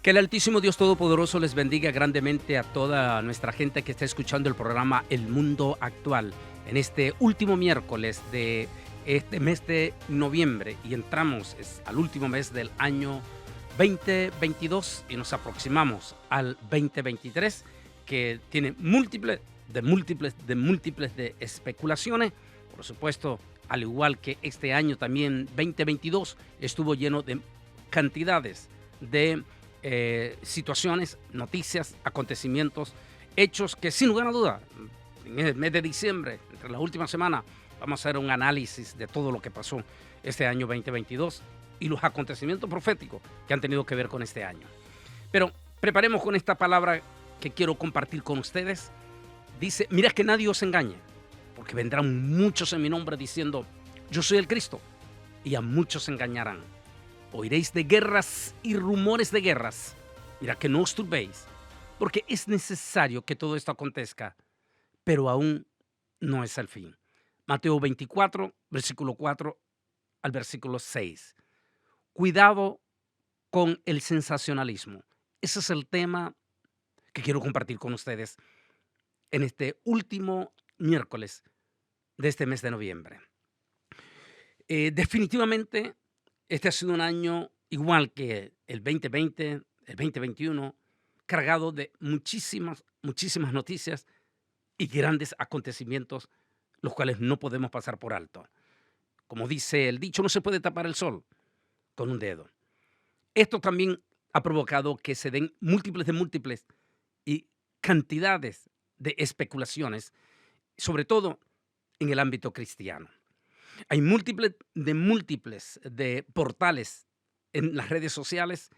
Que el Altísimo Dios Todopoderoso les bendiga grandemente a toda nuestra gente que está escuchando el programa El Mundo Actual en este último miércoles de este mes de noviembre y entramos al último mes del año 2022 y nos aproximamos al 2023 que tiene múltiples de especulaciones. Por supuesto, al igual que este año también 2022 estuvo lleno de cantidades de situaciones, noticias, acontecimientos, hechos que sin lugar a duda, en el mes de diciembre, entre la última semana, vamos a hacer un análisis de todo lo que pasó este año 2022 y los acontecimientos proféticos que han tenido que ver con este año. Pero preparemos con esta palabra que quiero compartir con ustedes. Dice, mira que nadie os engañe, porque vendrán muchos en mi nombre diciendo, yo soy el Cristo, y a muchos engañarán. Oiréis de guerras y rumores de guerras. Mira que no os turbéis, porque es necesario que todo esto acontezca, pero aún no es el fin. Mateo 24, versículo 4 al versículo 6. Cuidado con el sensacionalismo. Ese es el tema que quiero compartir con ustedes en este último miércoles de este mes de noviembre. Definitivamente, este ha sido un año igual que el 2020, el 2021, cargado de muchísimas noticias y grandes acontecimientos, los cuales no podemos pasar por alto. Como dice el dicho, no se puede tapar el sol con un dedo. Esto también ha provocado que se den múltiples y cantidades de especulaciones, sobre todo en el ámbito cristiano. Hay múltiples de portales en las redes sociales,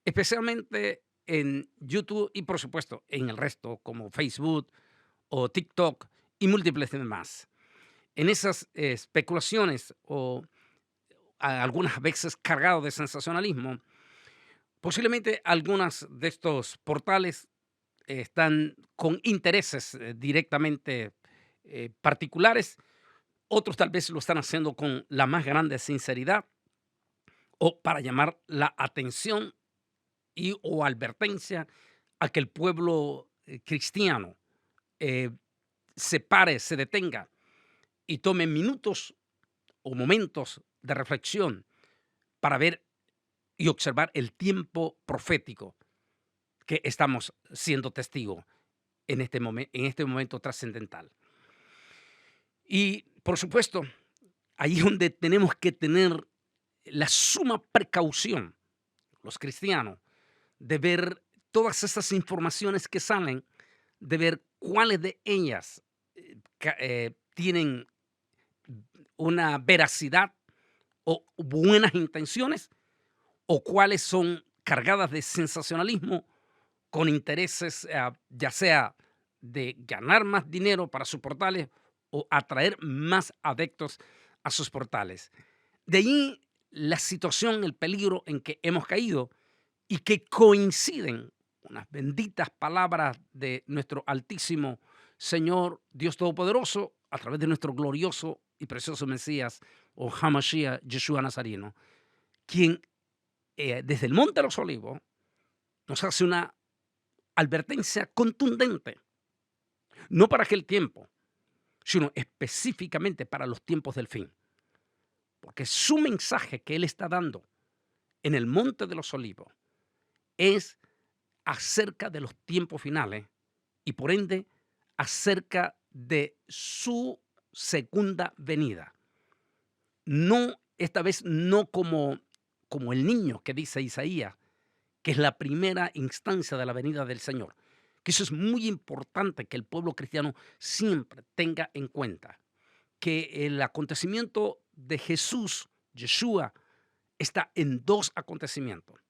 especialmente en YouTube y, por supuesto, en el resto, como Facebook o TikTok y múltiples demás. En esas especulaciones o algunas veces cargado de sensacionalismo, posiblemente algunas de estos portales están con intereses directamente particulares. Otros tal vez lo están haciendo con la más grande sinceridad o para llamar la atención y o advertencia a que el pueblo cristiano eh, se pare, se detenga y tome minutos o momentos de reflexión para ver y observar el tiempo profético que estamos siendo testigos en este momento trascendental. Y por supuesto, ahí es donde tenemos que tener la suma precaución, los cristianos, de ver todas esas informaciones que salen, de ver cuáles de ellas tienen una veracidad o buenas intenciones o cuáles son cargadas de sensacionalismo con intereses, ya sea de ganar más dinero para sus portales o atraer más adeptos a sus portales. De ahí la situación, el peligro en que hemos caído y que coinciden unas benditas palabras de nuestro altísimo Señor Dios Todopoderoso a través de nuestro glorioso y precioso Mesías o Hamashiach Yeshua Nazareno, quien desde el Monte de los Olivos nos hace una advertencia contundente, no para aquel tiempo, sino específicamente para los tiempos del fin. Porque su mensaje que él está dando en el Monte de los Olivos es acerca de los tiempos finales y por ende acerca de su segunda venida. No, esta vez no como el niño que dice Isaías, que es la primera instancia de la venida del Señor. Que eso es muy importante que el pueblo cristiano siempre tenga en cuenta. Que el acontecimiento de Jesús, Yeshua, está en dos acontecimientos.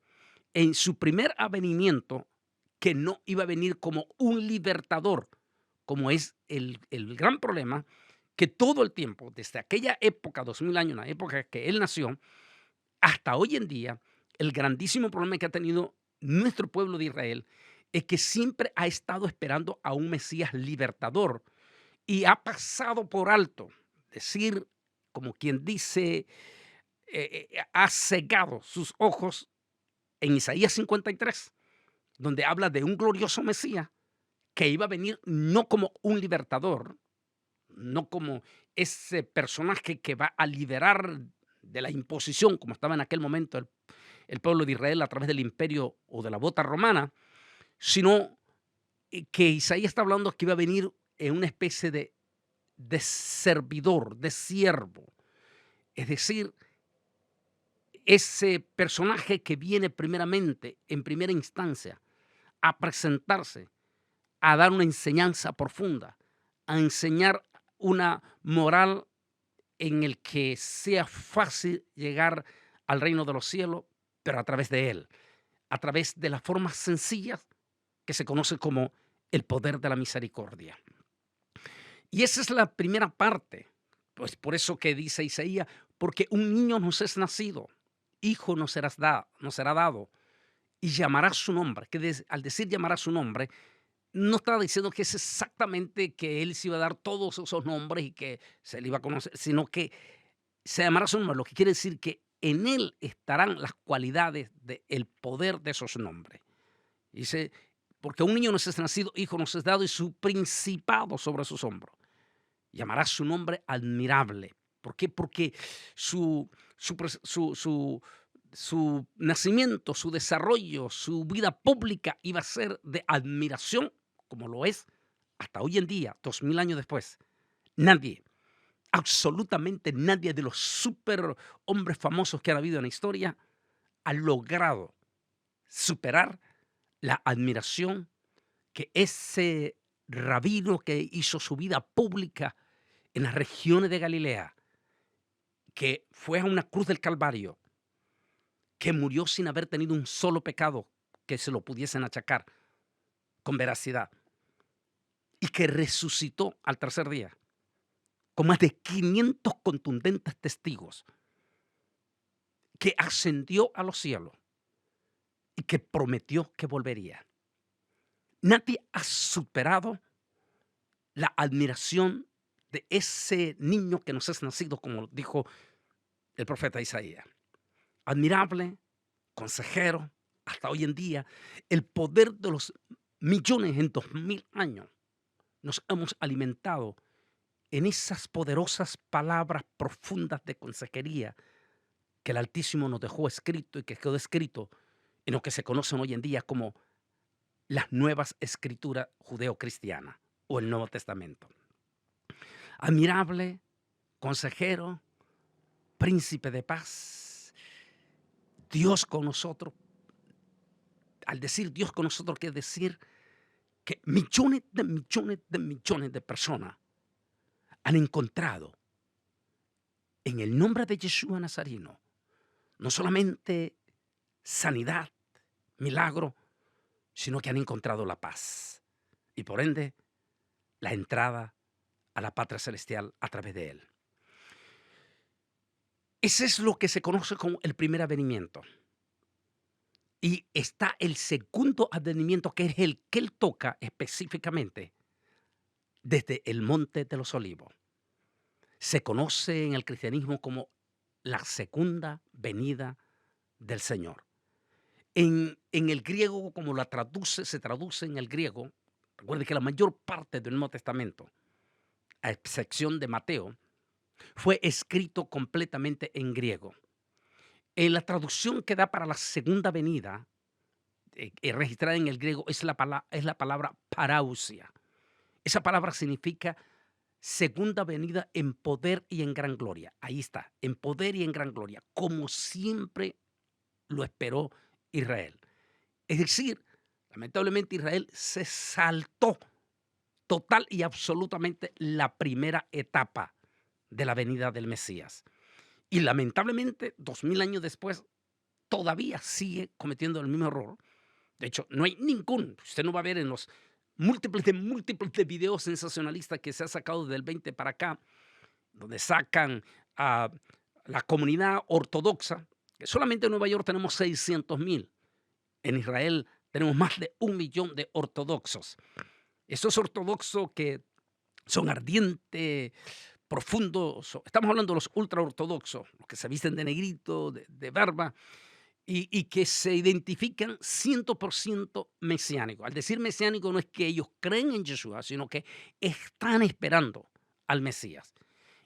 En su primer avenimiento, que no iba a venir como un libertador, como es el gran problema, que todo el tiempo, desde aquella época, 2000 años, la época que él nació, hasta hoy en día, el grandísimo problema que ha tenido nuestro pueblo de Israel es que siempre ha estado esperando a un Mesías libertador y ha pasado por alto, decir, como quien dice, ha cegado sus ojos en Isaías 53 donde habla de un glorioso Mesías que iba a venir no como un libertador, no como ese personaje que va a liberar de la imposición, como estaba en aquel momento el pueblo de Israel a través del imperio o de la bota romana, sino que Isaías está hablando que iba a venir en una especie de servidor, de siervo. Es decir, ese personaje que viene primeramente, en primera instancia, a presentarse, a dar una enseñanza profunda, a enseñar una moral en el que sea fácil llegar al reino de los cielos, pero a través de él, a través de las formas sencillas que se conoce como el poder de la misericordia. Y esa es la primera parte, pues por eso que dice Isaías, porque un niño nos es nacido, hijo nos será dado, y llamará su nombre, que al decir llamará su nombre, no estaba diciendo que es exactamente que él se iba a dar todos esos nombres y que se le iba a conocer, sino que se llamará su nombre, lo que quiere decir que en él estarán las cualidades del poder de esos nombres. Dice, porque un niño nos es nacido, hijo nos es dado y su principado sobre sus hombros. Llamará su nombre admirable. ¿Por qué? Porque su, su nacimiento, su desarrollo, su vida pública iba a ser de admiración, como lo es hasta hoy en día, 2000 años después. Nadie, absolutamente nadie de los super hombres famosos que han habido en la historia ha logrado superar la admiración que ese rabino que hizo su vida pública en las regiones de Galilea, que fue a una cruz del Calvario, que murió sin haber tenido un solo pecado que se lo pudiesen achacar con veracidad, y que resucitó al tercer día, con más de 500 contundentes testigos, que ascendió a los cielos y que prometió que volvería. Nadie ha superado la admiración de ese niño que nos es nacido, como dijo el profeta Isaías. Admirable, consejero, hasta hoy en día, el poder de los millones en 2000 años nos hemos alimentado en esas poderosas palabras profundas de consejería que el Altísimo nos dejó escrito y que quedó escrito en lo que se conocen hoy en día como las nuevas escrituras judeocristianas o el Nuevo Testamento. Admirable, consejero, príncipe de paz, Dios con nosotros. Al decir Dios con nosotros, quiere decir que millones de millones de millones de personas han encontrado en el nombre de Yeshua Nazareno no solamente sanidad, milagro, sino que han encontrado la paz y por ende la entrada a la patria celestial a través de él. Ese es lo que se conoce como el primer advenimiento. Y está el segundo advenimiento, que es el que él toca específicamente desde el Monte de los Olivos. Se conoce en el cristianismo como la segunda venida del Señor. En el griego, como se traduce en el griego, recuerde que la mayor parte del Nuevo Testamento, a excepción de Mateo, fue escrito completamente en griego. En la traducción que da para la segunda venida, registrada en el griego, es la palabra parousia. Esa palabra significa segunda venida en poder y en gran gloria. Ahí está, en poder y en gran gloria, como siempre lo esperó Israel. Es decir, lamentablemente Israel se saltó total y absolutamente la primera etapa de la venida del Mesías. Y lamentablemente, 2000 años después, todavía sigue cometiendo el mismo error. De hecho, no hay usted no va a ver en los múltiples de videos sensacionalistas que se ha sacado desde el 20 para acá, donde sacan a la comunidad ortodoxa, que solamente en Nueva York tenemos 600,000. En Israel tenemos más de 1 millón de ortodoxos. Esos ortodoxos que son ardientes, profundos, estamos hablando de los ultraortodoxos, los que se visten de negrito, de barba, y que se identifican 100% mesiánicos. Al decir mesiánico no es que ellos creen en Yeshua, sino que están esperando al Mesías.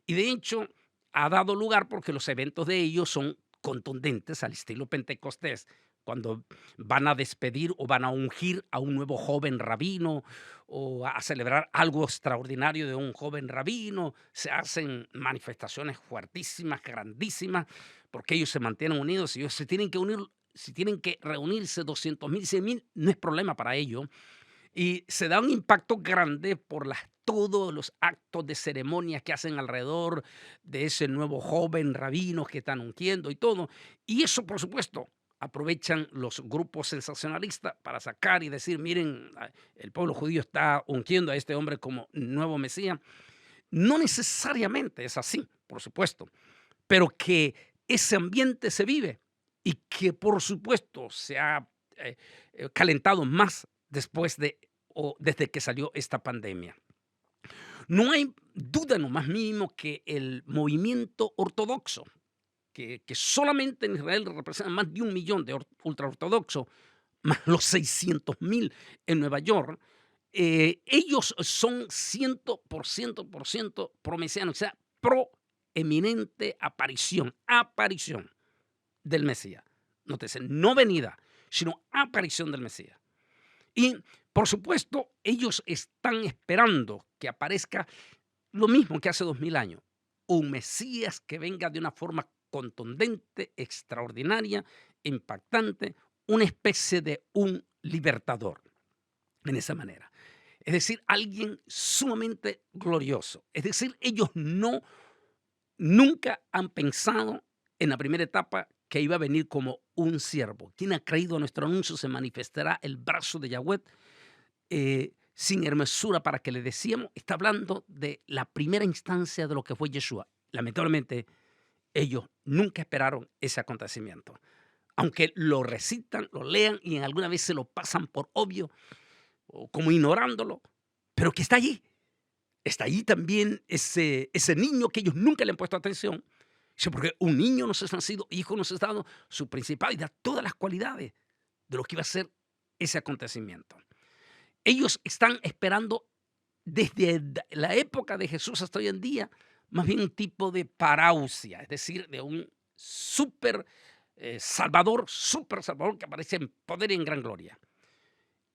Y de hecho ha dado lugar porque los eventos de ellos son contundentes al estilo Pentecostés, cuando van a despedir o van a ungir a un nuevo joven rabino o a celebrar algo extraordinario de un joven rabino, se hacen manifestaciones fuertísimas, grandísimas, porque ellos se mantienen unidos. Si ellos se tienen que unir, si tienen que reunirse 200,000, 100,000, no es problema para ellos. Y se da un impacto grande por todos los actos de ceremonia que hacen alrededor de ese nuevo joven rabino que están ungiendo y todo. Y eso, por supuesto, aprovechan los grupos sensacionalistas para sacar y decir, miren, el pueblo judío está ungiendo a este hombre como nuevo Mesías. No necesariamente es así, por supuesto, pero que ese ambiente se vive y que, por supuesto, se ha calentado más después de o desde que salió esta pandemia. No hay duda en lo más mínimo que el movimiento ortodoxo, que solamente en Israel representa más de 1 millón de ultraortodoxos, más los 600,000 en Nueva York, ellos son 100% promesianos, o sea, proeminente aparición del Mesías. Nótese, no venida, sino aparición del Mesías. Y, por supuesto, ellos están esperando que aparezca lo mismo que hace 2000 años, un Mesías que venga de una forma contundente, extraordinaria, impactante, una especie de un libertador, en esa manera. Es decir, alguien sumamente glorioso. Es decir, ellos nunca han pensado en la primera etapa que iba a venir como un siervo. Quien ha creído a nuestro anuncio se manifestará el brazo de Yahweh sin hermosura para que le decíamos. Está hablando de la primera instancia de lo que fue Yeshua. Lamentablemente, ellos nunca esperaron ese acontecimiento. Aunque lo recitan, lo lean y en alguna vez se lo pasan por obvio o como ignorándolo, pero que está allí. Está allí también ese niño que ellos nunca le han puesto atención. Sí, porque un niño nos es nacido, hijo nos es dado, su principal y da todas las cualidades de lo que iba a ser ese acontecimiento. Ellos están esperando desde la época de Jesús hasta hoy en día, más bien un tipo de parausia, es decir, de un súper salvador que aparece en poder y en gran gloria.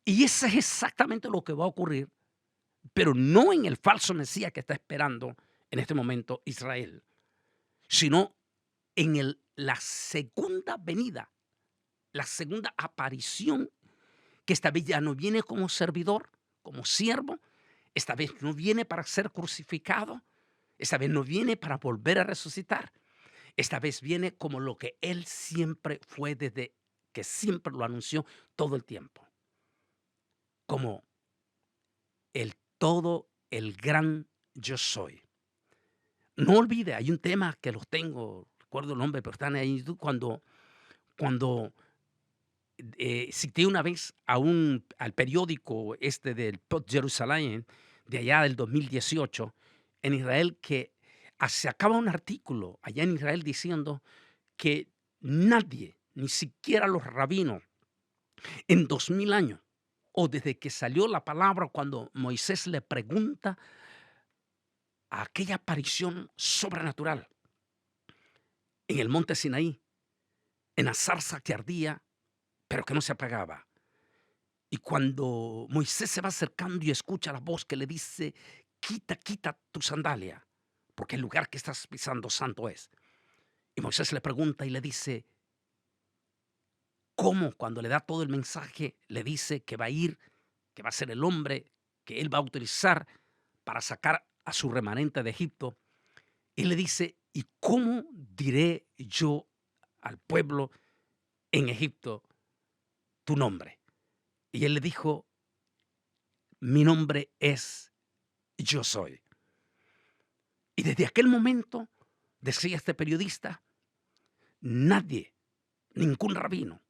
Y eso es exactamente lo que va a ocurrir, pero no en el falso Mesías que está esperando en este momento Israel, sino en la segunda venida, la segunda aparición, que esta vez ya no viene como servidor, como siervo, esta vez no viene para ser crucificado, esta vez no viene para volver a resucitar, esta vez viene como lo que él siempre fue desde que siempre lo anunció todo el tiempo, como el gran yo soy. No olvide, hay un tema que los tengo, recuerdo el nombre, pero están ahí en YouTube, cuando cité una vez al periódico del Pot Jerusalén de allá del 2018 en Israel, que se acaba un artículo allá en Israel diciendo que nadie, ni siquiera los rabinos, en 2000 años, o desde que salió la palabra cuando Moisés le pregunta a aquella aparición sobrenatural en el monte Sinaí, en la zarza que ardía, pero que no se apagaba. Y cuando Moisés se va acercando y escucha la voz que le dice, quita, quita tu sandalia, porque el lugar que estás pisando santo es. Y Moisés le pregunta y le dice, ¿cómo? Cuando le da todo el mensaje, le dice que va a ir, que va a ser el hombre que él va a utilizar para sacar a su remanente de Egipto. Y le dice, ¿y cómo diré yo al pueblo en Egipto tu nombre? Y él le dijo, mi nombre es Yo Soy. Y desde aquel momento, decía este periodista, nadie, ningún rabino,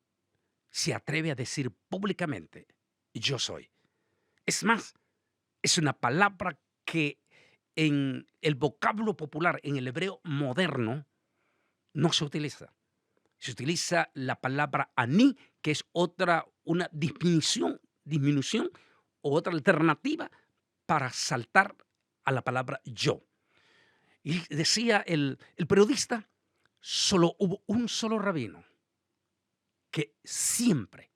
se atreve a decir públicamente, yo soy. Es más, es una palabra que en el vocablo popular, en el hebreo moderno, no se utiliza, Se utiliza la palabra aní, que es una disminución o otra alternativa para saltar a la palabra yo. Y decía el periodista, solo hubo un solo rabino que siempre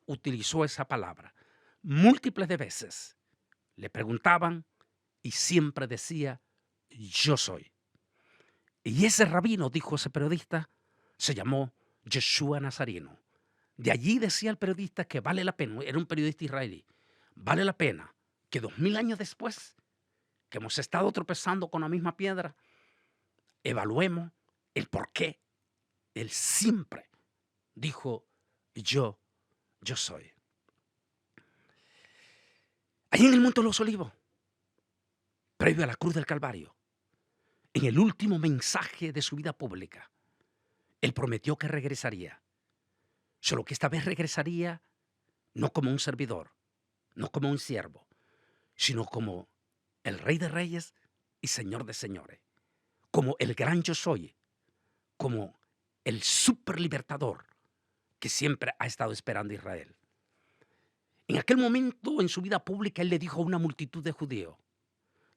utilizó esa palabra. Múltiples de veces le preguntaban y siempre decía, yo soy. Y ese rabino, dijo ese periodista, se llamó Yeshua Nazareno. De allí decía el periodista que vale la pena, era un periodista israelí, vale la pena que 2000 años después, que hemos estado tropezando con la misma piedra, evaluemos el por qué él siempre dijo yo soy. Allí en el Monte de los Olivos, previo a la cruz del Calvario, en el último mensaje de su vida pública, él prometió que regresaría, solo que esta vez regresaría no como un servidor, no como un siervo, sino como el Rey de Reyes y Señor de Señores, como el gran yo soy, como el superlibertador que siempre ha estado esperando Israel. En aquel momento en su vida pública él le dijo a una multitud de judíos,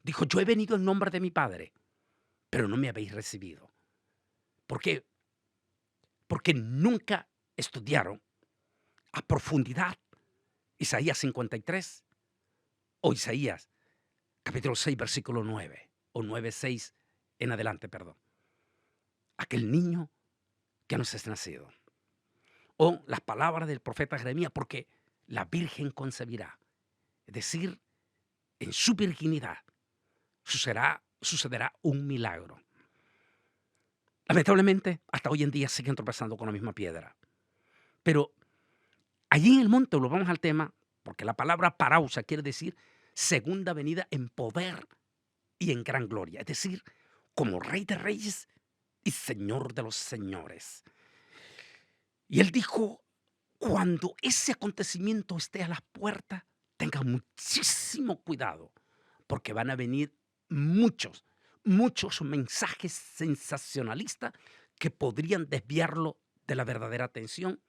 dijo, yo he venido en nombre de mi Padre, pero no me habéis recibido. ¿Por qué? Porque nunca estudiaron a profundidad Isaías 53 o Isaías capítulo 6, versículo 9 o 9:6 en adelante, perdón. Aquel niño que no es nacido. O las palabras del profeta Jeremías, porque la Virgen concebirá. Es decir, en su virginidad sucederá un milagro. Lamentablemente, hasta hoy en día siguen tropezando con la misma piedra. Pero allí en el monte, volvamos al tema, porque la palabra parausa quiere decir segunda venida en poder y en gran gloria. Es decir, como Rey de Reyes y Señor de los Señores. Y él dijo, cuando ese acontecimiento esté a las puertas, tenga muchísimo cuidado, porque van a venir muchos mensajes sensacionalistas que podrían desviarlo de la verdadera atención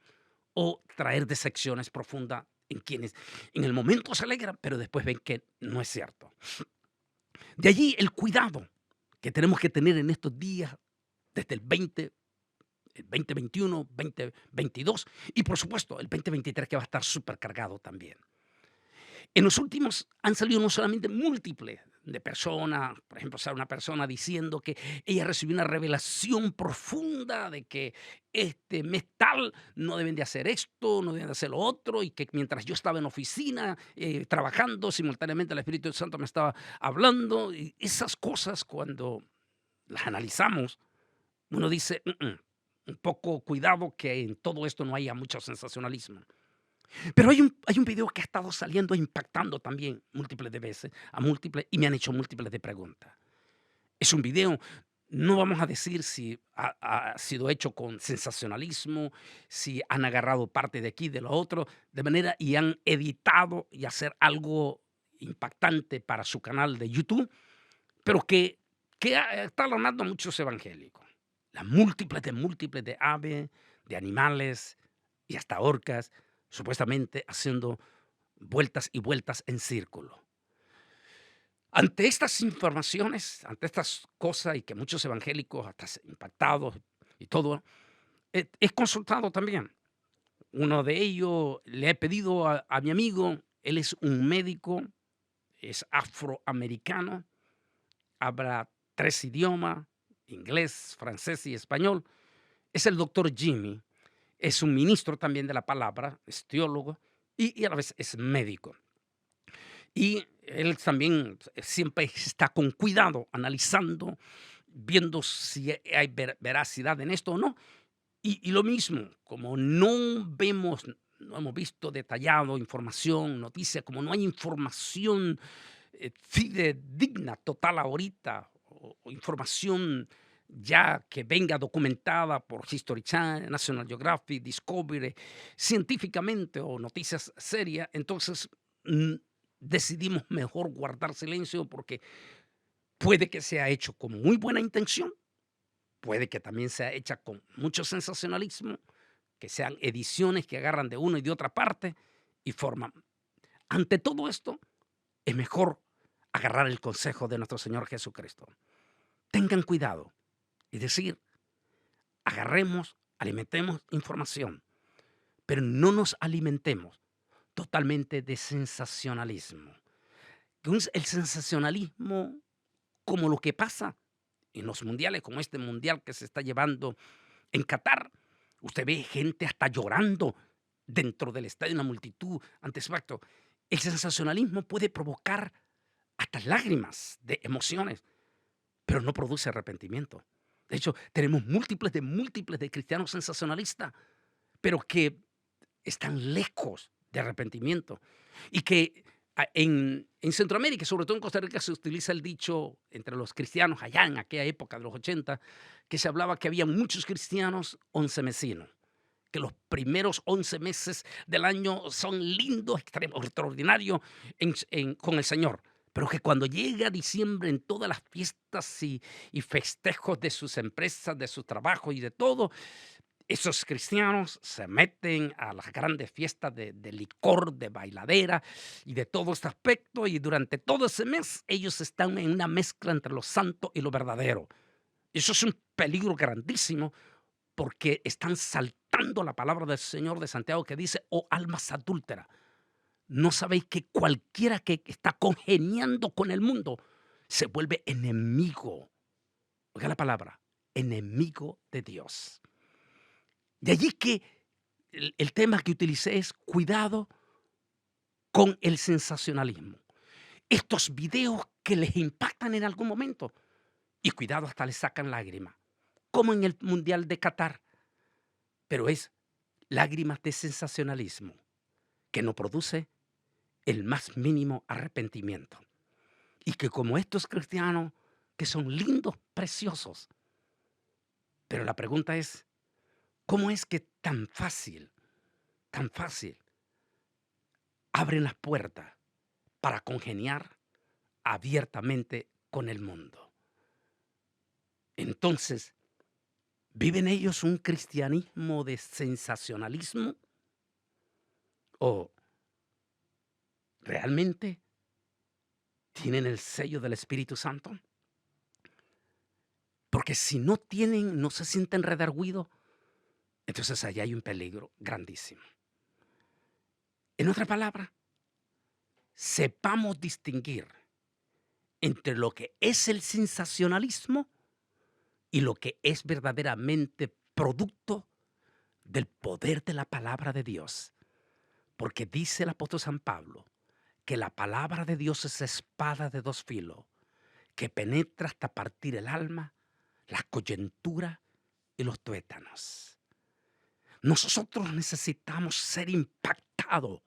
o traer decepciones profundas en quienes en el momento se alegran, pero después ven que no es cierto. De allí el cuidado que tenemos que tener en estos días, desde el 2021, 2022 y por supuesto el 2023 que va a estar súper cargado también. En los últimos han salido no solamente múltiples de personas, por ejemplo, sale una persona diciendo que ella recibió una revelación profunda de que este mes tal no deben de hacer esto, no deben de hacer lo otro, y que mientras yo estaba en oficina trabajando, simultáneamente el Espíritu Santo me estaba hablando, y esas cosas cuando las analizamos, uno dice, un poco cuidado que en todo esto no haya mucho sensacionalismo. Pero hay un video que ha estado saliendo impactando también múltiples de veces, y me han hecho múltiples de preguntas. Es un video, no vamos a decir si ha sido hecho con sensacionalismo, si han agarrado parte de aquí, de lo otro, de manera y han editado y hacer algo impactante para su canal de YouTube, pero que está alarmando a muchos evangélicos. Las múltiples de aves, de animales y hasta orcas, supuestamente haciendo vueltas y vueltas en círculo. Ante estas informaciones, ante estas cosas y que muchos evangélicos hasta impactados y todo, he consultado también. Uno de ellos le he pedido a mi amigo, él es un médico, es afroamericano, habla 3 idiomas, inglés, francés y español. Es el doctor Jimmy. Es un ministro también de la palabra, es teólogo y a la vez es médico. Y él también siempre está con cuidado, analizando, viendo si hay veracidad en esto o no. Y lo mismo, como no hemos visto detallado información, noticias, como no hay información fidedigna total ahorita, o información ya que venga documentada por History Channel, National Geographic, Discovery, científicamente o noticias serias, entonces decidimos mejor guardar silencio porque puede que sea hecho con muy buena intención, puede que también sea hecha con mucho sensacionalismo, que sean ediciones que agarran de una y de otra parte y forman. Ante todo esto, es mejor agarrar el consejo de nuestro Señor Jesucristo. Tengan cuidado y decir, agarremos, alimentemos información, pero no nos alimentemos totalmente de sensacionalismo. El sensacionalismo, como lo que pasa en los mundiales, como este mundial que se está llevando en Qatar, usted ve gente hasta llorando dentro del estadio, una multitud ante ese acto. El sensacionalismo puede provocar hasta lágrimas de emociones, pero no produce arrepentimiento. De hecho, tenemos múltiples de cristianos sensacionalistas, pero que están lejos de arrepentimiento. Y que en Centroamérica, sobre todo en Costa Rica, se utiliza el dicho entre los cristianos allá en aquella época de los 80, que se hablaba que había muchos cristianos oncemesinos, que los primeros 11 meses del año son lindos, extraordinarios con el Señor, pero que cuando llega diciembre, en todas las fiestas y festejos de sus empresas, de su trabajo y de todo, esos cristianos se meten a las grandes fiestas de licor, de bailadera y de todo este aspecto, y durante todo ese mes ellos están en una mezcla entre lo santo y lo verdadero. Eso es un peligro grandísimo, porque están saltando la palabra del Señor de Santiago, que dice: "Oh almas adúlteras, ¿no sabéis que cualquiera que está congeniando con el mundo se vuelve enemigo?". Oiga la palabra, enemigo de Dios. De allí que el tema que utilicé es cuidado con el sensacionalismo. Estos videos que les impactan en algún momento, y cuidado, hasta les sacan lágrimas, como en el Mundial de Qatar, pero es lágrimas de sensacionalismo que no produce el más mínimo arrepentimiento. Y que como estos cristianos, que son lindos, preciosos, pero la pregunta es, ¿cómo es que tan fácil, abren las puertas para congeniar abiertamente con el mundo? Entonces, ¿viven ellos un cristianismo de sensacionalismo? ¿O realmente tienen el sello del Espíritu Santo? Porque si no tienen, no se sienten redargüidos, entonces allá hay un peligro grandísimo. En otra palabra, sepamos distinguir entre lo que es el sensacionalismo y lo que es verdaderamente producto del poder de la palabra de Dios. Porque dice el apóstol San Pablo que la palabra de Dios es espada de dos filos, que penetra hasta partir el alma, las coyunturas y los tuétanos. Nosotros necesitamos ser impactados,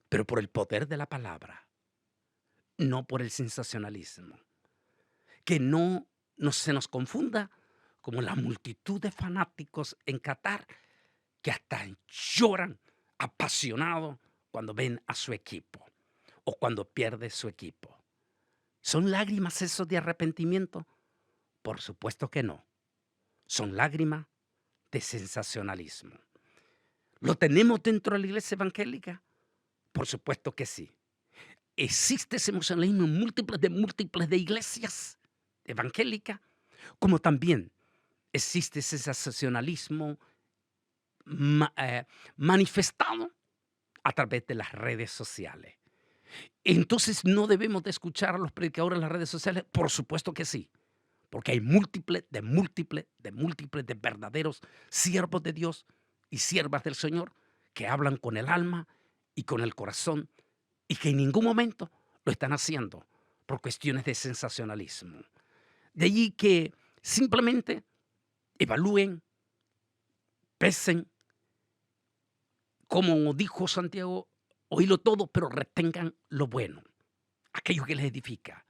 pero por el poder de la palabra, no por el sensacionalismo. Que no se nos confunda como la multitud de fanáticos en Qatar que hasta lloran apasionados cuando ven a su equipo o cuando pierde su equipo. ¿Son lágrimas esos de arrepentimiento? Por supuesto que no. Son lágrimas de sensacionalismo. ¿Lo tenemos dentro de la iglesia evangélica? Por supuesto que sí. Existe ese emocionalismo en múltiples de iglesias evangélicas, como también existe ese sensacionalismo manifestado a través de las redes sociales. Entonces, ¿no debemos de escuchar a los predicadores en las redes sociales? Por supuesto que sí, porque hay múltiples de verdaderos siervos de Dios y siervas del Señor que hablan con el alma y con el corazón, y que en ningún momento lo están haciendo por cuestiones de sensacionalismo. De allí que simplemente evalúen, pesen, como dijo Santiago, oílo todo, pero retengan lo bueno, aquello que les edifica,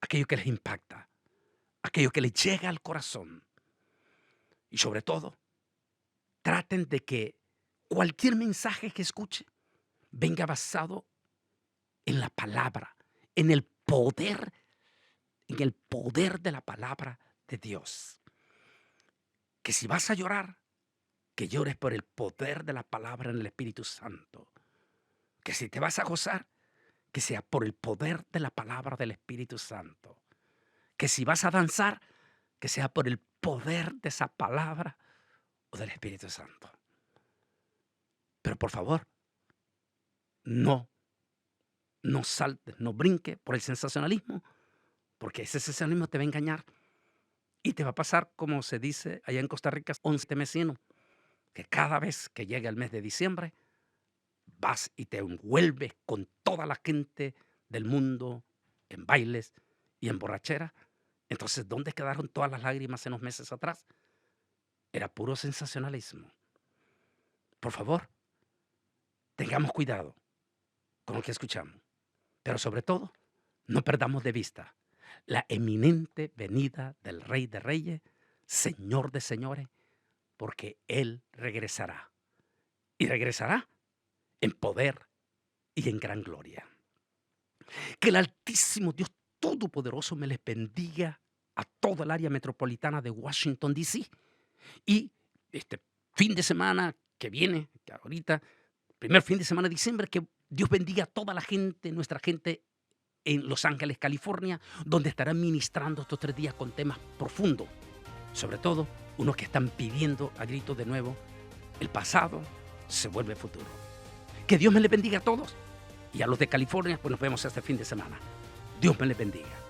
aquello que les impacta, aquello que les llega al corazón. Y sobre todo, traten de que cualquier mensaje que escuche venga basado en la palabra, en el poder de la palabra de Dios. que si vas a llorar, que llores por el poder de la palabra en el Espíritu Santo. Que si te vas a gozar, que sea por el poder de la palabra del Espíritu Santo. Que si vas a danzar, que sea por el poder de esa palabra o del Espíritu Santo. Pero por favor, no saltes, no brinques por el sensacionalismo, porque ese sensacionalismo te va a engañar y te va a pasar como se dice allá en Costa Rica, 11 mesino, que cada vez que llega el mes de diciembre, vas y te envuelves con toda la gente del mundo en bailes y en borrachera. Entonces, ¿dónde quedaron todas las lágrimas en los meses atrás? Era puro sensacionalismo. Por favor, tengamos cuidado con lo que escuchamos, pero sobre todo, no perdamos de vista la eminente venida del Rey de Reyes, Señor de Señores, porque Él regresará. Y regresará en poder y en gran gloria. Que el Altísimo Dios Todopoderoso me les bendiga a toda el área metropolitana de Washington, D.C. Y este fin de semana que viene, que ahorita, primer fin de semana de diciembre, que Dios bendiga a toda la gente, nuestra gente en Los Ángeles, California, donde estarán ministrando estos 3 días con temas profundos. Sobre todo, unos que están pidiendo a gritos de nuevo, el pasado se vuelve futuro. Que Dios me les bendiga a todos. Y a los de California, pues nos vemos este fin de semana. Dios me les bendiga.